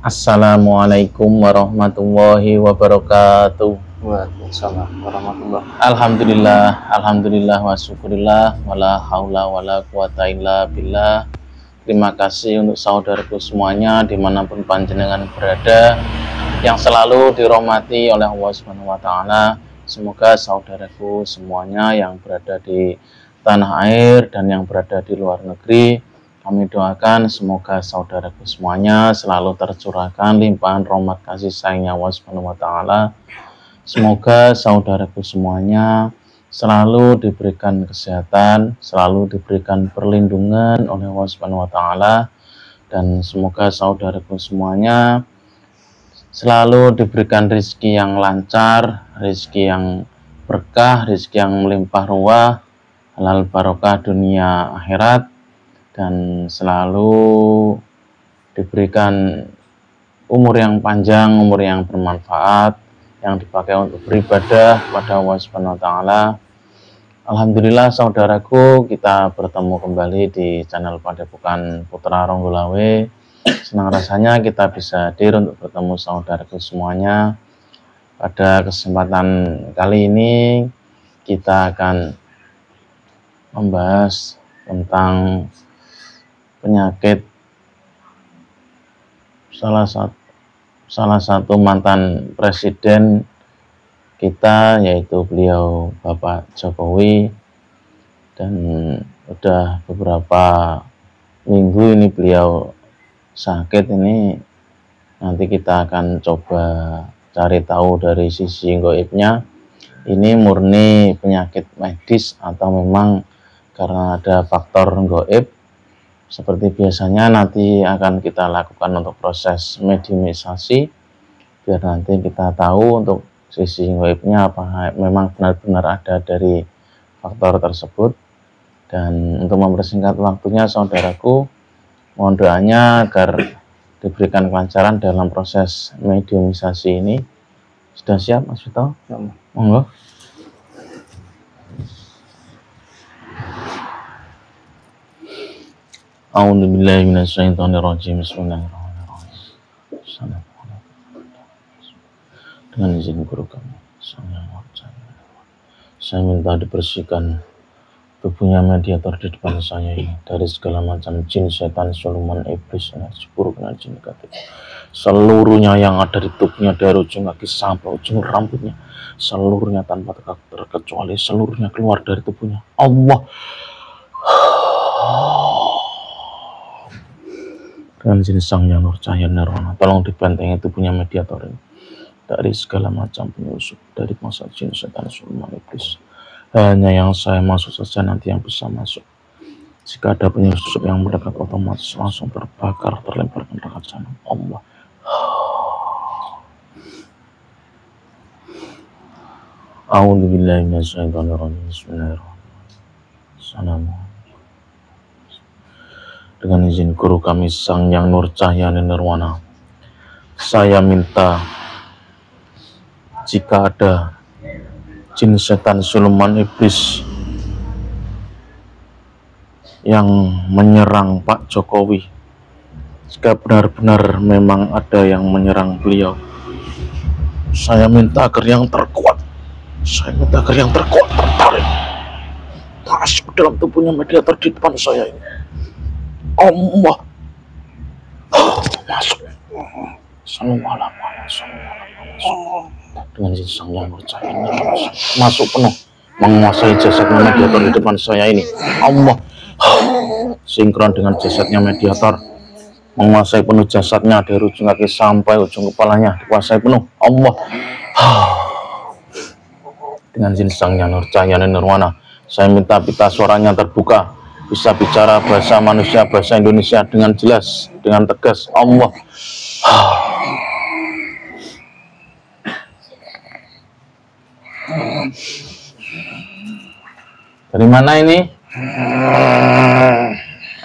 Assalamualaikum warahmatullahi wabarakatuh. Waalaikumsalam warahmatullah. Alhamdulillah wa syukurillah wala haula wala quwata illa billah. Terima kasih untuk saudaraku semuanya dimanapun panjenengan berada, yang selalu dirahmati oleh Allah Subhanahu wa Ta'ala. Semoga saudaraku semuanya yang berada di tanah air dan yang berada di luar negeri, kami doakan semoga saudaraku semuanya selalu tercurahkan limpahan rahmat kasih sayangnya Allah Subhanahu wa Ta'ala. Semoga saudaraku semuanya selalu diberikan kesehatan, selalu diberikan perlindungan oleh Allah Subhanahu wa Ta'ala, dan semoga saudaraku semuanya selalu diberikan rezeki yang lancar, rezeki yang berkah, rezeki yang melimpah ruah, halal barokah dunia akhirat, dan selalu diberikan umur yang panjang, umur yang bermanfaat, yang dipakai untuk beribadah pada Allah Subhanahu wa Ta'ala. Alhamdulillah saudaraku, kita bertemu kembali di channel Padepokan Putra Ronggolawe. Senang rasanya kita bisa hadir untuk bertemu saudaraku semuanya. Pada kesempatan kali ini kita akan membahas tentang penyakit salah satu mantan presiden kita, yaitu beliau Bapak Jokowi. Dan udah beberapa minggu ini beliau sakit. Ini nanti kita akan coba cari tahu dari sisi gaibnya, ini murni penyakit medis atau memang karena ada faktor gaib. Seperti biasanya nanti akan kita lakukan untuk proses mediumisasi, biar nanti kita tahu untuk sisi gaibnya apa memang benar-benar ada dari faktor tersebut. Dan untuk mempersingkat waktunya saudaraku, mohon doanya agar diberikan kelancaran dalam proses mediumisasi ini. Sudah siap Mas Vito? Ya, monggo. A'udzubillahi minasyaitonirrajim. Bismillahirrahmanirrahim. Dengan izin guru kami, saya minta dibersihkan tubuhnya mediator di depan saya ini dari segala macam jin, setan, siluman, iblis, energi buruk, energi negatif. Seluruhnya yang ada di tubuhnya, dari ujung kaki sampai ujung rambutnya, seluruhnya tanpa terkecuali, seluruhnya keluar dari tubuhnya. Allah. Dengan jenis Sang Yang Nur Cahaya Nirwana, tolong dibentengi tubuhnya mediator ini dari segala macam penyusup, dari masa jin, setan, siluman, iblis. Hanya yang saya masuk saja nanti yang bisa masuk. Jika ada penyusup yang mendekat, otomatis langsung terbakar, terlempar ke neraka jahanam. Allah. A'udzubillahi minasyaitonirrajim. Bismillahirrahmanirrahim. Dengan izin guru kami Sang Yang Nur Cahaya Nirwana, saya minta jika ada jin, setan, siluman, iblis yang menyerang Pak Jokowi, jika benar-benar memang ada yang menyerang beliau, saya minta agar yang terkuat, tertarik masuk dalam tubuhnya mediator di depan saya ini. Allah. Masuk. Dengan izin Sang Yang Nur Cahaya masuk penuh, menguasai jasadnya mediator di depan saya ini. Allah. Sinkron dengan jasadnya mediator, menguasai penuh jasadnya dari ujung kaki sampai ujung kepalanya, dikuasai penuh. Allah. Dengan izin Sang Yang Nur Cahaya Nirwana, saya minta pita suaranya terbuka, bisa bicara bahasa manusia, bahasa Indonesia dengan jelas, dengan tegas. Allah. Dari mana ini?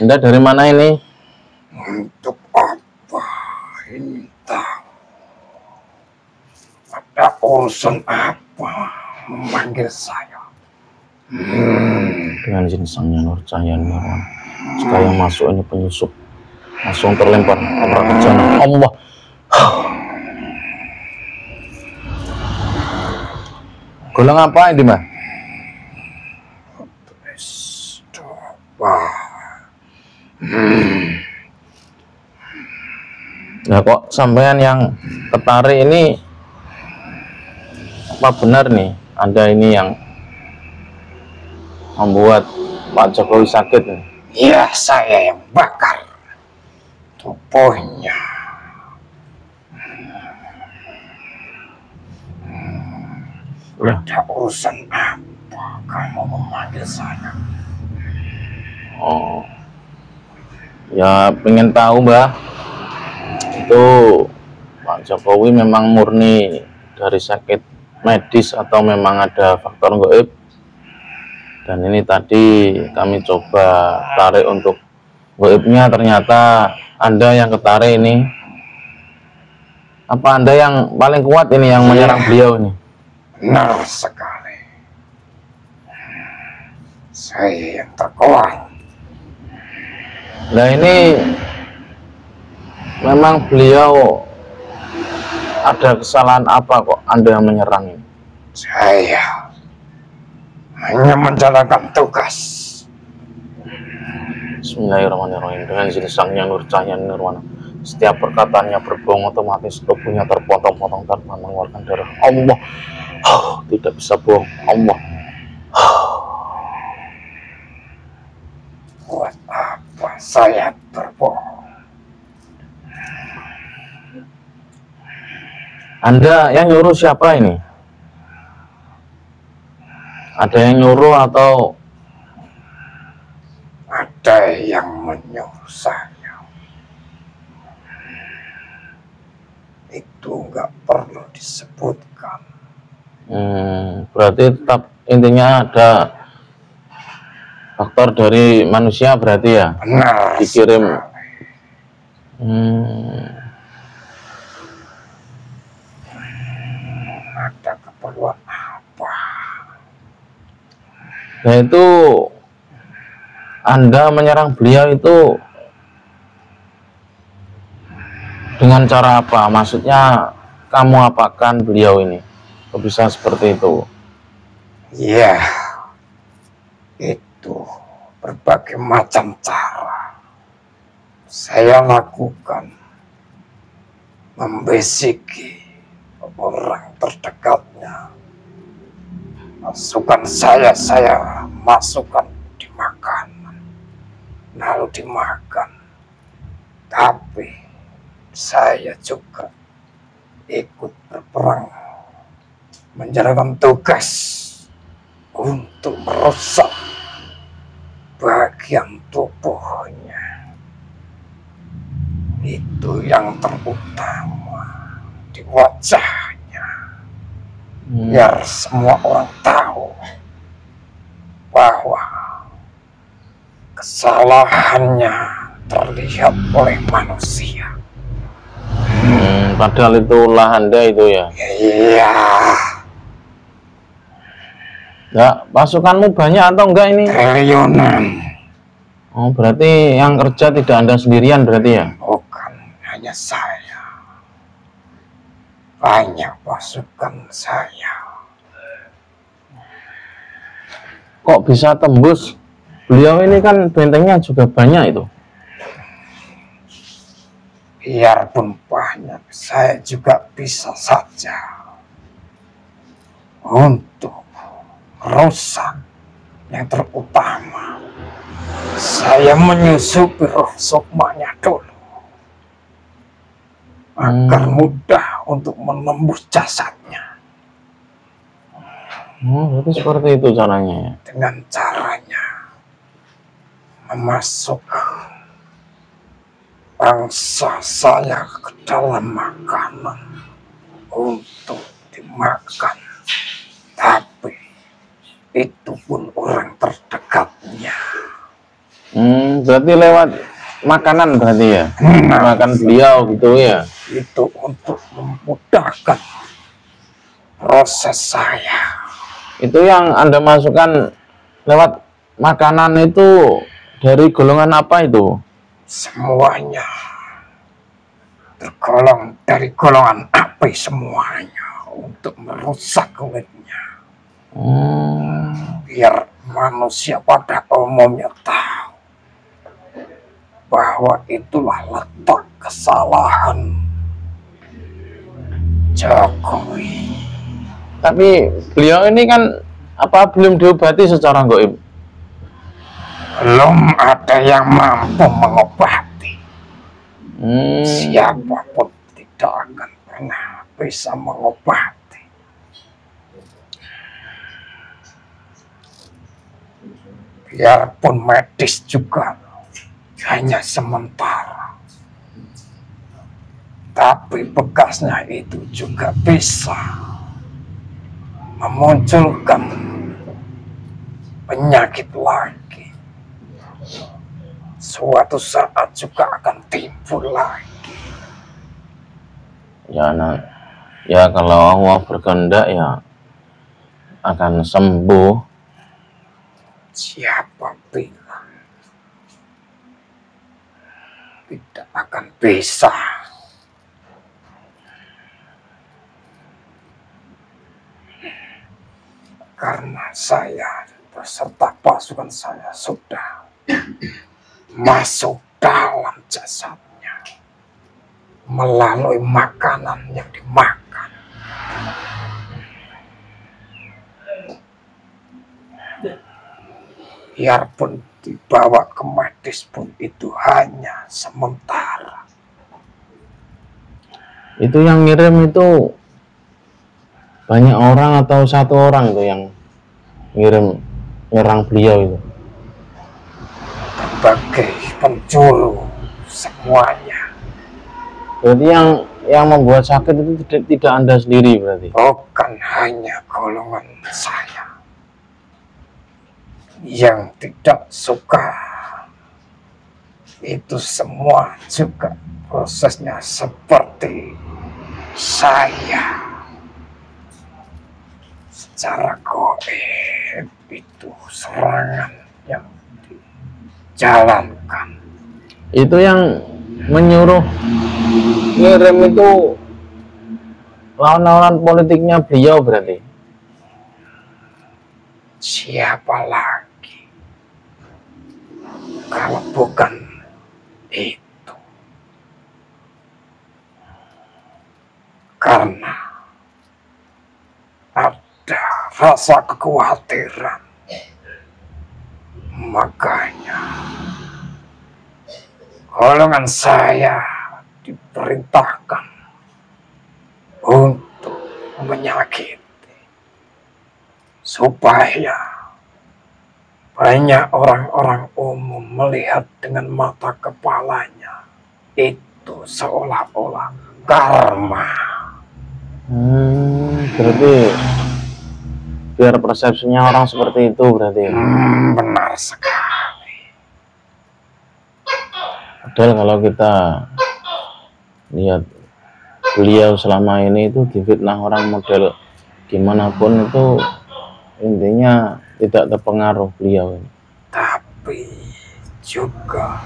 Anda dari mana ini? untuk apa ini tahu? Ada urusan apa memanggil saya? Dengan izin Sang Yang Nur Cahaya Nirwana, jika yang masuk ini penyusup, langsung terlempar ke neraka jahanam. Allah. Golong apa ini, Mbah? Nah, kok sampean yang ketarik ini apa benar nih? Ada ini yang membuat Pak Jokowi sakit nih? Ya, saya yang bakar tubuhnya. Ada urusan apa kamu memanggil saya? Oh, ya pengen tahu, Mbah. Itu Pak Jokowi memang murni dari sakit medis atau memang ada faktor gaib? Dan ini tadi kami coba tarik untuk gaibnya, ternyata Anda yang ketarik ini. Apa Anda yang paling kuat ini yang menyerang beliau ini? Benar sekali. Saya yang terkuat. Nah, ini memang beliau ada kesalahan apa kok Anda yang menyerang ini? Saya hanya menjalankan tugas. Bismillahirrahmanirrahim. Dengan izin Sang-Hyang Nurcahya Nirwana, setiap perkataannya berbohong, otomatis tubuhnya terpotong-potong tanpa mengeluarkan darah. Allah tidak bisa bohong. Allah Buat apa saya berbohong? Anda yang nyuruh siapa ini? Ada yang nyuruh atau Ada yang menyuruh saya. Itu nggak perlu disebutkan. Berarti tetap intinya ada faktor dari manusia berarti ya? Benar Dikirim. Ada keperluan apa? Nah, itu Anda menyerang beliau itu dengan cara apa? Maksudnya kamu apakan beliau ini? Kok bisa seperti itu? Ya, itu berbagai macam cara saya lakukan. Membisiki orang terdekatnya. Masukkan saya masukkan di makanan. Lalu dimakan. Tapi saya juga ikut berperang, menjalankan tugas untuk merusak bagian tubuhnya. Itu yang terutama di wajahnya, biar semua orang tahu bahwa kesalahannya terlihat oleh manusia. Padahal itulah Anda itu ya? Iya. Ya, pasukanmu banyak atau enggak ini? Triliunan. Oh, berarti yang kerja tidak Anda sendirian berarti ya? Bukan hanya saya. Banyak pasukan saya. Kok bisa tembus? Beliau ini kan bentengnya juga banyak itu. Biarpun banyak, saya juga bisa saja untuk rusak. Yang terutama, saya menyusupi roh sukmanya dulu agar mudah untuk menembus jasadnya. Berarti seperti itu caranya ya? Dengan caranya memasukkan bangsa saya ke dalam makanan untuk dimakan, tapi itu pun orang terdekatnya. Berarti lewat makanan berarti ya? Makan beliau gitu ya? Itu untuk memudahkan proses saya. Itu yang Anda masukkan lewat makanan itu dari golongan apa itu? Semuanya tergolong dari golongan api semuanya untuk merusak kulitnya. Biar manusia pada umumnya tahu bahwa itulah letak kesalahan Jokowi. Tapi beliau ini kan belum diobati secara gaib? Belum ada yang mampu mengobati. Siapapun tidak akan pernah bisa mengobati. Biarpun medis juga hanya sementara, tapi bekasnya itu juga bisa memunculkan penyakit lagi. Suatu saat juga akan timbul lagi. Ya kalau Allah berkehendak ya akan sembuh. Siapa bilang tidak akan bisa? Karena saya beserta pasukan saya sudah masuk dalam jasadnya melalui makanan yang dimakan. Biarpun dibawa ke medis pun itu hanya sementara. Itu yang ngirim itu banyak orang atau satu orang tuh yang ngirim nyerang beliau itu? Sebagai penjuru semuanya. Berarti yang membuat sakit itu tidak Anda sendiri berarti? Bukan hanya golongan saya yang tidak suka. Itu semua juga prosesnya seperti saya. Secara gaib itu serangan yang dijalankan. Itu yang menyuruh ngirim itu lawan-lawan politiknya beliau berarti? Siapa lagi kalau bukan itu? Karena ada rasa kekhawatiran, makanya golongan saya diperintahkan untuk menyakiti supaya banyak orang-orang umum melihat dengan mata kepalanya itu seolah-olah karma. Berarti biar persepsinya orang seperti itu berarti? Benar sekali. Padahal kalau kita lihat beliau selama ini itu difitnah orang model gimana pun itu intinya tidak terpengaruh beliau ini. Tapi juga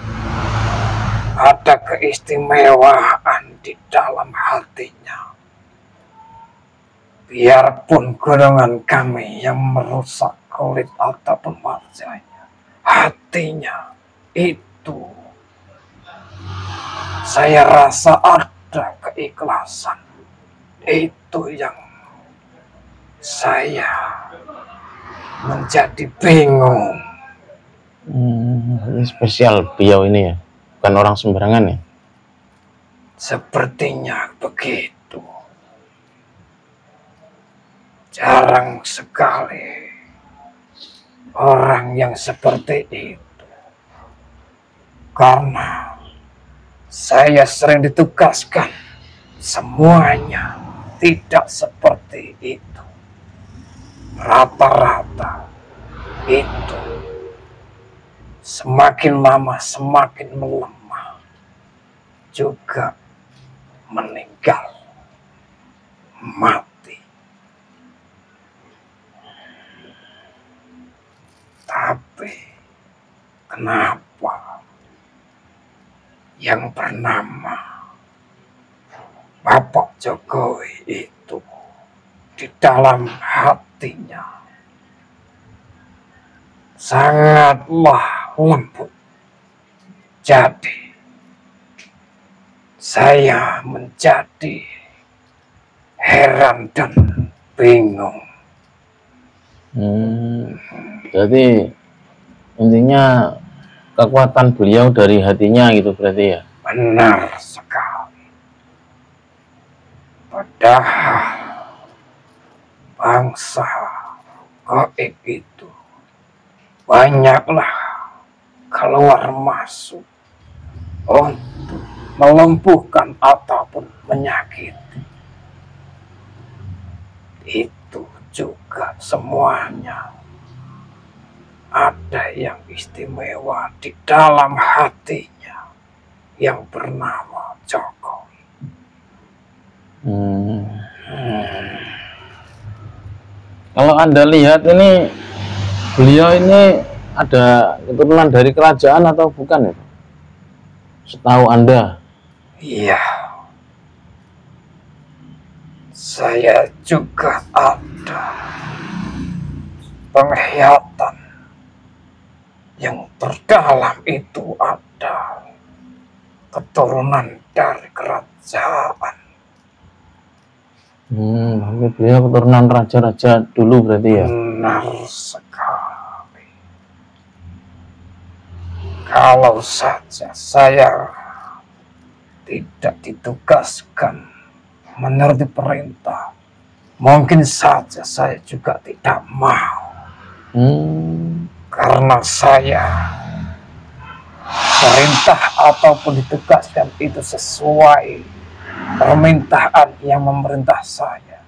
ada keistimewaan di dalam hatinya. Biarpun golongan kami yang merusak kulit ataupun wajahnya, hatinya itu saya rasa ada keikhlasan. Itu yang saya menjadi bingung. Ini spesial beliau ini ya, bukan orang sembarangan ya? Sepertinya begitu. Jarang sekali orang yang seperti itu. Karena saya sering ditugaskan, semuanya tidak seperti itu. Rata-rata itu semakin lama semakin melemah, juga meninggal, mati. Tapi kenapa yang bernama Bapak Jokowi itu di dalam hatinya sangatlah lembut. Jadi saya menjadi heran dan bingung. Jadi intinya kekuatan beliau dari hatinya gitu berarti ya? Benar sekali. Padahal bangsa gaib itu banyaklah keluar masuk untuk melumpuhkan ataupun menyakiti. Itu juga semuanya ada yang istimewa di dalam hatinya yang bernama Jokowi. Kalau Anda lihat ini, beliau ini ada keturunan dari kerajaan atau bukan itu? Setahu Anda? Iya, saya juga ada penglihatan yang terdalam itu ada keturunan dari kerajaan. Beliau keturunan raja-raja dulu berarti ya? Benar sekali. Kalau saja saya tidak ditugaskan menuruti perintah, mungkin saja saya juga tidak mau. Karena saya perintah ataupun ditugaskan itu sesuai permintaan yang memerintah saya.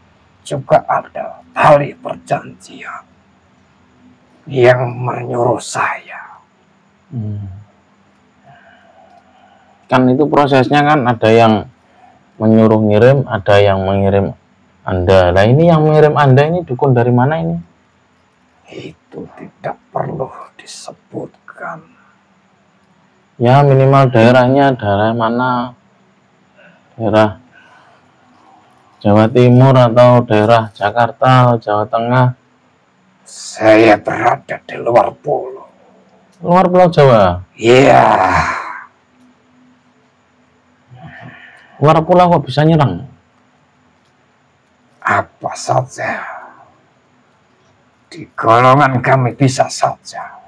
Juga ada tali perjanjian yang menyuruh saya. Kan itu prosesnya kan ada yang menyuruh ngirim, ada yang mengirim Anda. Nah ini yang mengirim Anda ini dukun dari mana ini? Itu tidak perlu disebutkan. Ya minimal daerahnya, daerah mana? Daerah Jawa Timur atau daerah Jakarta atau Jawa Tengah? Saya berada di luar pulau. Luar Pulau Jawa? Iya. Luar pulau kok bisa nyerang? Apa saja di golongan kami bisa saja.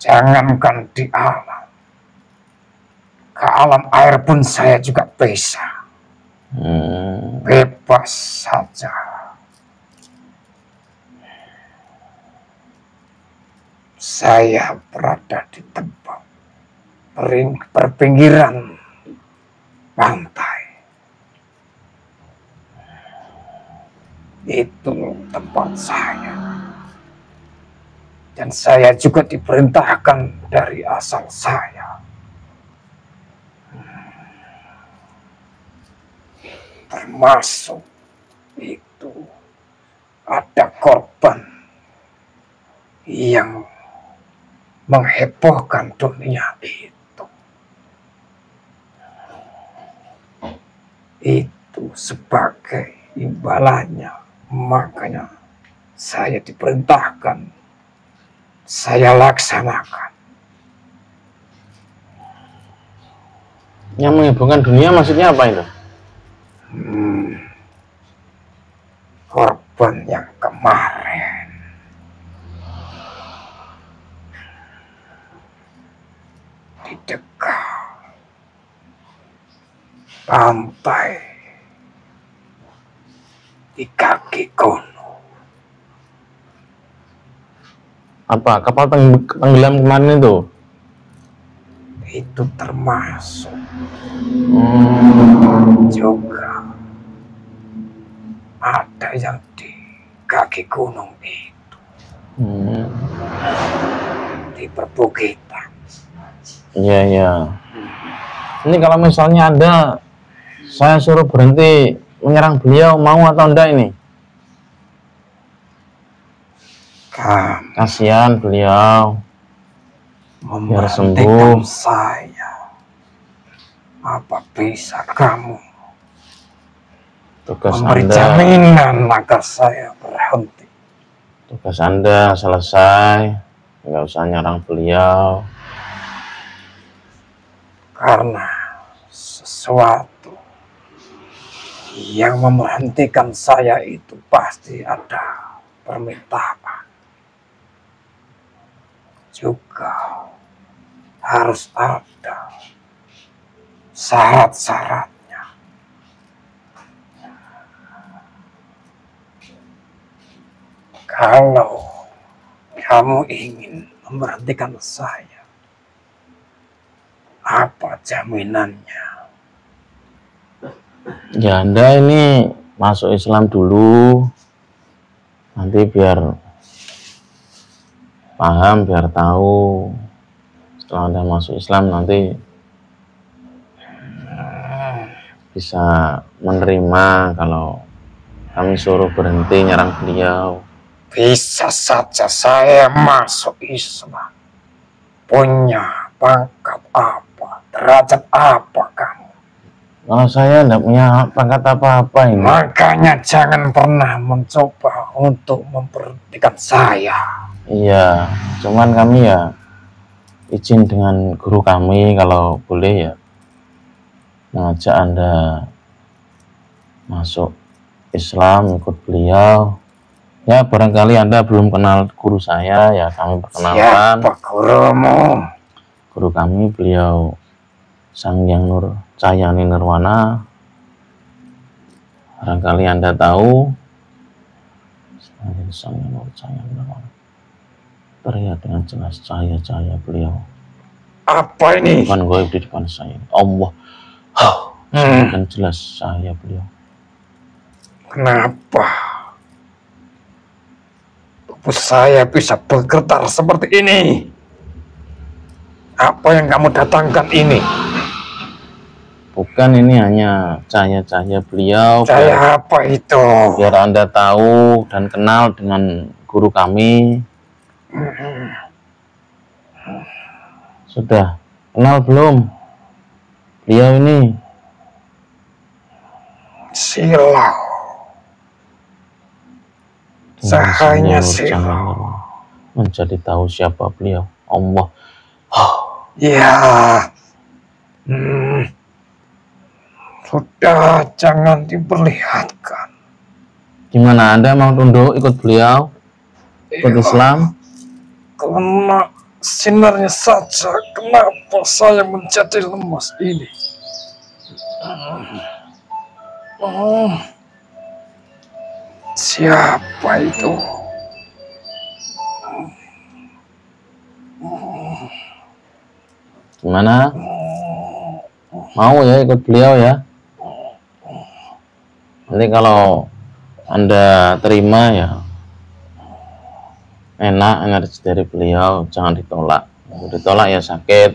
Jangankan di alam, ke alam air pun saya juga bisa. Bebas saja. Saya berada di tempat perpinggiran pantai. Itu tempat saya. Dan saya juga diperintahkan dari asal saya. Termasuk itu ada korban yang menghebohkan dunia itu. Itu sebagai imbalannya. Makanya saya diperintahkan, saya laksanakan. Yang menghebohkan dunia maksudnya apa itu? Korban yang kemarin di dekat pantai di kaki gunung. Apa? Kapal tenggelam kemarin itu? Itu termasuk juga ada yang di kaki gunung itu, di perbukitan. Iya, iya. Ini kalau misalnya saya suruh berhenti menyerang beliau, mau atau enggak ini? Kasihan beliau, biar sembuh. Saya, apa bisa kamu Tugas memberi Anda, jaminan agar saya berhenti. tugas Anda selesai, nggak usah nyerang beliau. Karena sesuatu yang memberhentikan saya itu pasti ada permintaan. Juga harus ada syarat-syaratnya. Kalau kamu ingin memberhentikan saya, apa jaminannya? Ya Anda ini masuk Islam dulu, nanti biar paham, biar tahu. Setelah Anda masuk Islam nanti bisa menerima kalau kami suruh berhenti nyerang beliau. Bisa saja saya masuk Islam. Punya pangkat apa, derajat apa kamu? Kalau saya tidak punya pangkat apa-apa ini. Makanya jangan pernah mencoba untuk memberhentikan saya. Iya, cuman kami ya izin dengan guru kami kalau boleh ya mengajak Anda masuk Islam, ikut beliau. Ya barangkali Anda belum kenal guru saya, ya kami perkenalkan. Siapa gurumu? Guru kami beliau Sang Hyang Nur Cahyani Nirwana. Barangkali Anda tahu. Sang Hyang Nur Cahyani Nirwana. Terlihat dengan jelas cahaya-cahaya beliau. Apa ini? Bukan goib di depan saya. Allah. Dan jelas cahaya beliau. Kenapa tubuh saya bisa bergetar seperti ini? Apa yang kamu datangkan ini? Bukan, ini hanya cahaya-cahaya beliau. Cahaya apa itu? Biar Anda tahu dan kenal dengan guru kami. Sudah kenal belum beliau ini? Silau. Cahaya silau. Menjadi tahu siapa beliau. Allah. Ya. Sudah, jangan diperlihatkan. Gimana Anda mau tunduk ikut beliau? Ikut Islam? Karena sinarnya saja, kenapa saya menjadi lemas ini? Siapa itu? Gimana? Mau ya ikut beliau ya? Nanti kalau Anda terima ya enak energi dari beliau, jangan ditolak. Kalau ditolak ya sakit.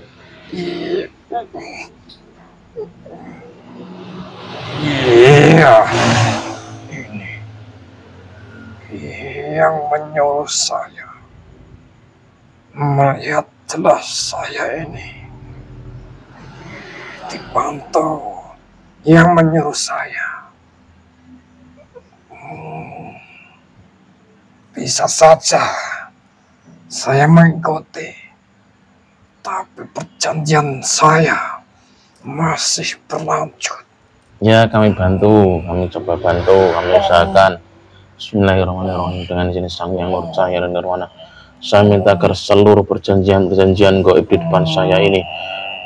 Iya, ini yang menyuruh saya melihat jelas saya ini dipantau. Yang menyuruh saya bisa saja saya mengikuti, tapi perjanjian saya masih berlanjut. Ya kami bantu, kami coba bantu, kami usahakan. Bismillahirrahmanirrahim. Dengan izin Sang Hyang Nur Cahyani Nirwana, saya minta agar seluruh perjanjian-perjanjian gaib di depan saya ini,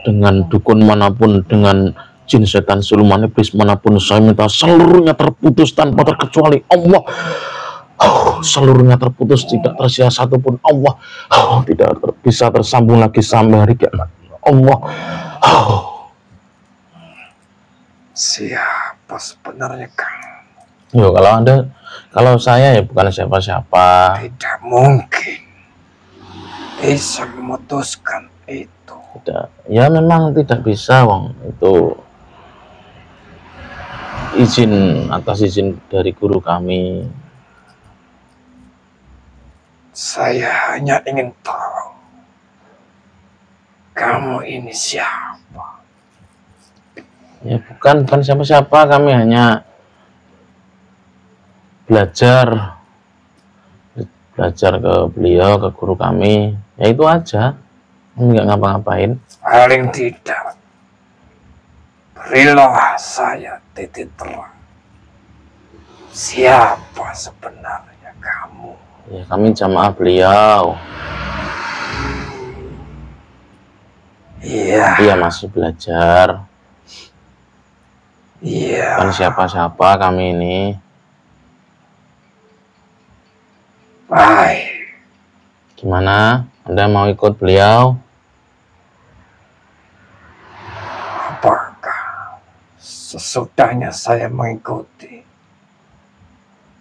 dengan dukun manapun, dengan jin, setan, siluman, iblis manapun, saya minta seluruhnya terputus tanpa terkecuali. Allah. Seluruhnya terputus, tidak tersisa satupun. Allah. Tidak bisa tersambung lagi sampai hari kiamat. Allah. Siapa sebenarnya kamu? Yo, kalau saya ya bukan siapa-siapa. Tidak mungkin bisa memutuskan itu. Tidak, ya memang tidak bisa, Wong. Itu atas izin dari guru kami. Saya hanya ingin tahu kamu ini siapa. Ya bukan siapa-siapa, kami hanya belajar ke beliau, ke guru kami, ya itu aja. Kami nggak ngapa-ngapain. Paling tidak berilah saya titik terang. Siapa sebenarnya kamu? Ya kami jamaah beliau. Iya. Iya masih belajar. Iya. Kan siapa-siapa kami ini. Baik. Gimana? Anda mau ikut beliau? Apakah sesudahnya saya mengikuti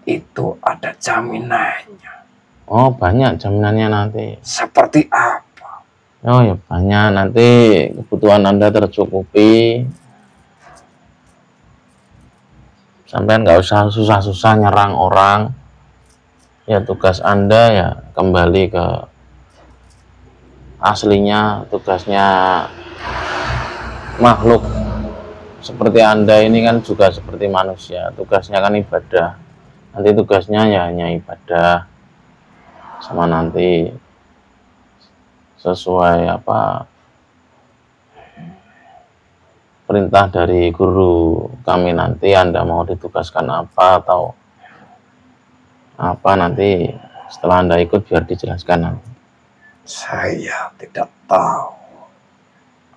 itu ada jaminannya? Oh banyak jaminannya nanti. Seperti apa? Oh ya banyak, nanti kebutuhan Anda tercukupi. Sampai nggak usah susah-susah nyerang orang. Ya tugas Anda ya kembali ke aslinya, tugasnya makhluk seperti Anda ini kan juga seperti manusia, tugasnya kan ibadah. Nanti tugasnya ya hanya ibadah, sama nanti sesuai apa perintah dari guru kami, nanti Anda mau ditugaskan apa atau apa nanti setelah Anda ikut biar dijelaskan nanti. Saya tidak tahu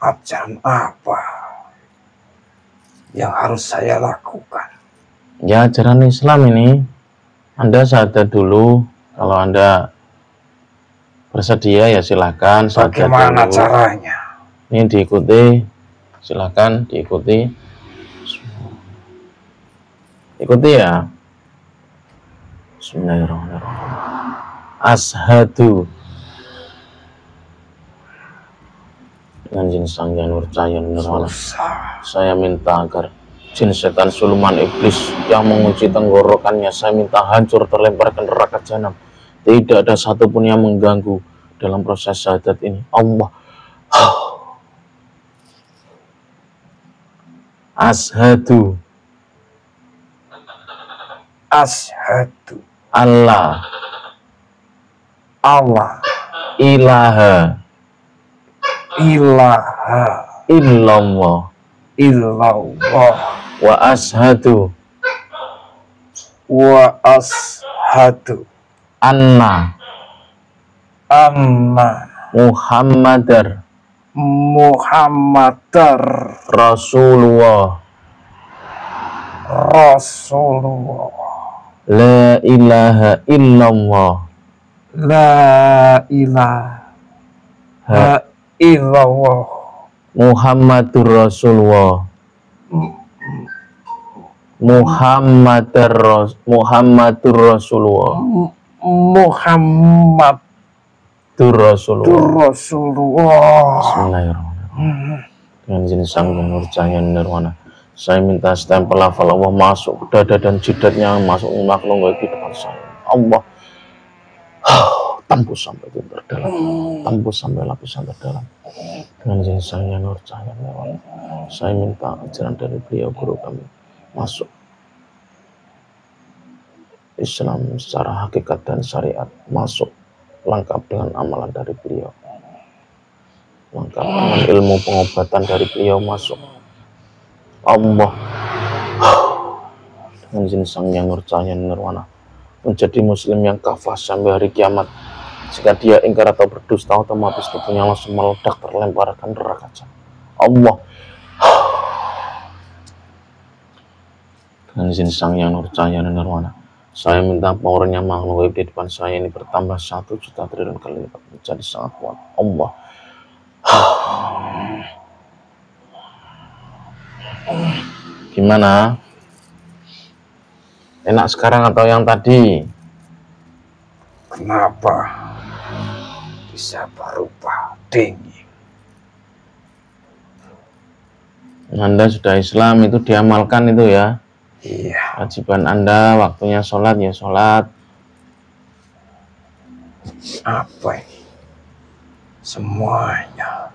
ajaran apa yang harus saya lakukan. Ya ajaran Islam ini. Anda syahadat dulu. Kalau Anda bersedia ya silahkan syahadat Bagaimana dulu. caranya? Ini diikuti, silahkan diikuti. Ikuti ya. Bismillahirrahmanirrahim. Ashadu dengan jin sang yang percaya nirwana. Saya minta agar jin setan suluman iblis yang mengunci tenggorokannya, saya minta hancur terlempar ke neraka jahanam. Tidak ada satupun yang mengganggu dalam proses syahadat ini. Allah. Ashadu Allah ilaha illallah wa ashadu anna Muhammadar Rasulullah la ilaha illallah Muhammadur Rasulullah Muhammadur Rasulullah Bismillahirrahmanirrahim. Dengan izin sang nur cahaya nirwana, saya minta stempel lafal Allah masuk ke dada dan jidatnya, masuk makhluk di depan saya. Allah tembus sampai ke terdalam, tembus sampai lapisan terdalam. Dengan izin sang nur cahaya nirwana, saya minta ajaran dari beliau guru kami masuk Islam secara hakikat dan syariat, masuk lengkap dengan amalan dari beliau, lengkap dengan ilmu pengobatan dari beliau, masuk Allah dengan izin sang yang nur cahaya nirwana, menjadi muslim yang kafah sampai hari kiamat. Jika dia ingkar atau berdusta, otomatis tubuhnya langsung meledak terlemparkan neraka jahanam. Allah dengan izin sang yang nur cahaya nirwana, saya minta powernya makhluk di depan saya ini bertambah 1 juta triliun kali lipat menjadi sangat kuat. Allah gimana? Enak sekarang atau yang tadi? Kenapa bisa berubah dingin? Anda sudah Islam, itu diamalkan itu ya. Iya. Kewajiban Anda, waktunya sholat ya sholat. Apa ini? Semuanya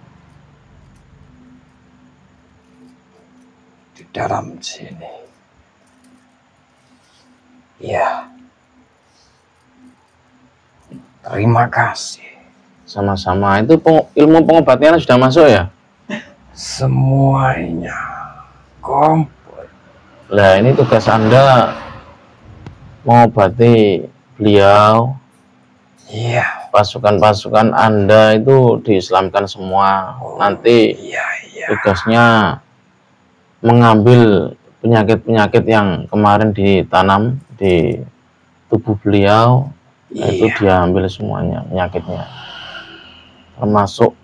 di dalam sini Ya, terima kasih. Sama-sama. Itu ilmu pengobatannya sudah masuk ya? Semuanya komplit. Lah ini tugas Anda mengobati beliau. Iya. Pasukan-pasukan Anda itu diislamkan semua. Nanti tugasnya mengambil penyakit-penyakit yang kemarin ditanam di tubuh beliau, itu diambil semuanya penyakitnya, termasuk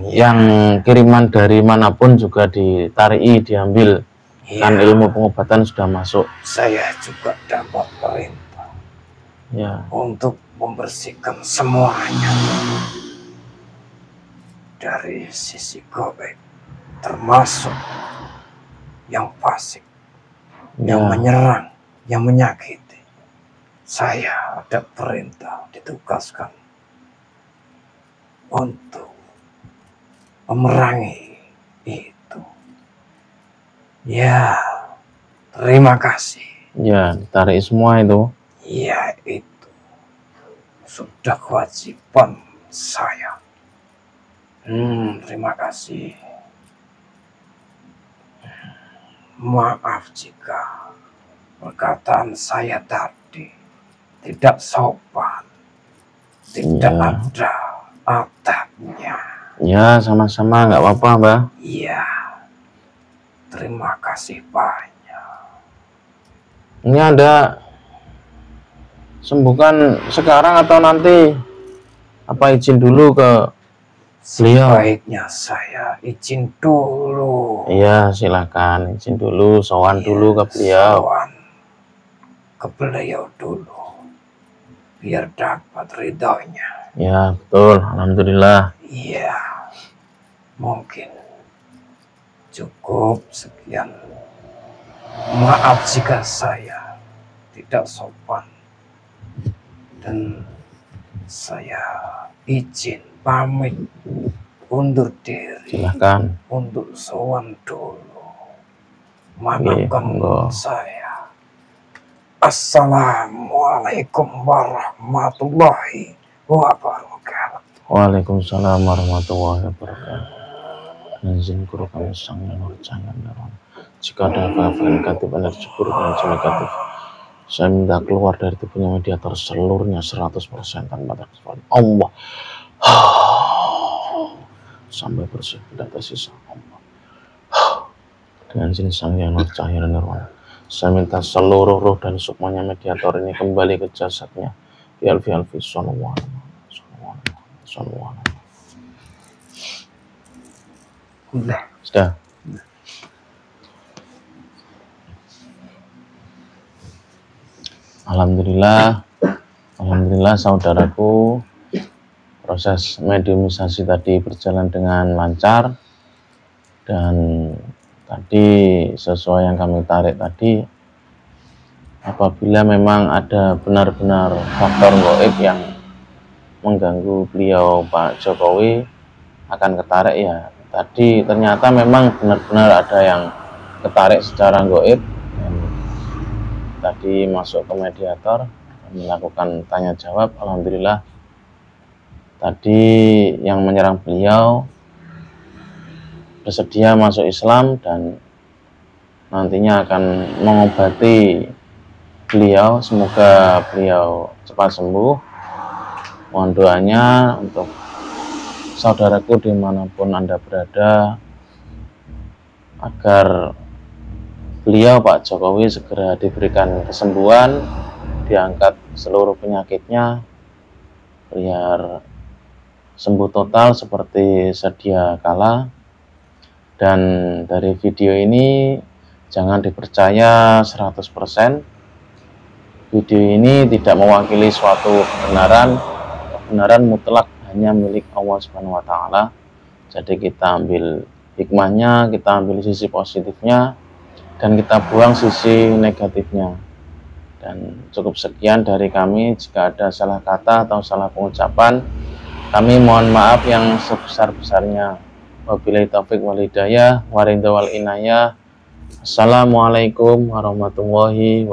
yang kiriman dari manapun juga ditarik, diambil. Kan ilmu pengobatan sudah masuk. Saya juga dapat perintah untuk membersihkan semuanya dari sisi goib, termasuk yang fasik, yang menyerang, yang menyakiti. Saya ada perintah ditugaskan untuk memerangi itu. Ya, terima kasih. Ya, tarik semua itu. Ya, itu sudah kewajiban saya. Terima kasih. Maaf jika perkataan saya tadi tidak sopan, tidak ada adabnya. Ya, sama-sama, nggak apa-apa, Mbah. Iya, terima kasih banyak. Ini Anda sembuhkan sekarang atau nanti? Apa izin dulu ke beliau? Sebaiknya saya izin dulu. Iya, silakan izin dulu, sowan dulu ke beliau. Sowan ke beliau dulu, biar dapat ridhonya. Ya, betul. Alhamdulillah. Iya, mungkin cukup sekian. Maaf jika saya tidak sopan, dan saya izin pamit undur diri. Silakan. Untuk sowan dulu. Maafkan saya. Assalamualaikum warahmatullahi wabarakatuh. Waalaikumsalam warahmatullahi wabarakatuh. Izin guru kami sang yang jangan dorong. Jika ada apa-apa negatif, energi buruk, energi negatif, saya minta keluar dari tubuhnya mediator seluruhnya 100% tanpa terkecuali. Allah sampai bersih, tidak tersisa. Allah dengan izin sang yang cahaya dan nirwana, saya minta seluruh roh dan sukmanya mediator ini kembali ke jasadnya. Alfi sallallahu sudah. Alhamdulillah, alhamdulillah saudaraku, proses mediumisasi tadi berjalan dengan lancar, dan tadi sesuai yang kami tarik tadi, apabila memang ada benar-benar faktor gaib yang mengganggu beliau Pak Jokowi, akan ketarik ya. Tadi ternyata memang benar-benar ada yang ketarik secara gaib, dan tadi masuk ke mediator melakukan tanya jawab. Alhamdulillah tadi yang menyerang beliau bersedia masuk Islam dan nantinya akan mengobati beliau. Semoga beliau cepat sembuh. Mohon doanya untuk saudaraku dimanapun Anda berada, agar beliau Pak Jokowi segera diberikan kesembuhan, diangkat seluruh penyakitnya, biar sembuh total seperti sedia kala. Dan dari video ini jangan dipercaya 100%. Video ini tidak mewakili suatu kebenaran. Kebenaran mutlak hanya milik Allah Subhanahu wa Ta'ala. Jadi kita ambil hikmahnya, kita ambil sisi positifnya, dan kita buang sisi negatifnya. Dan cukup sekian dari kami. Jika ada salah kata atau salah pengucapan, kami mohon maaf yang sebesar-besarnya. Wabillahi taufiq wal hidayah, waridha wal inayah. Assalamualaikum warahmatullahi wabarakatuh.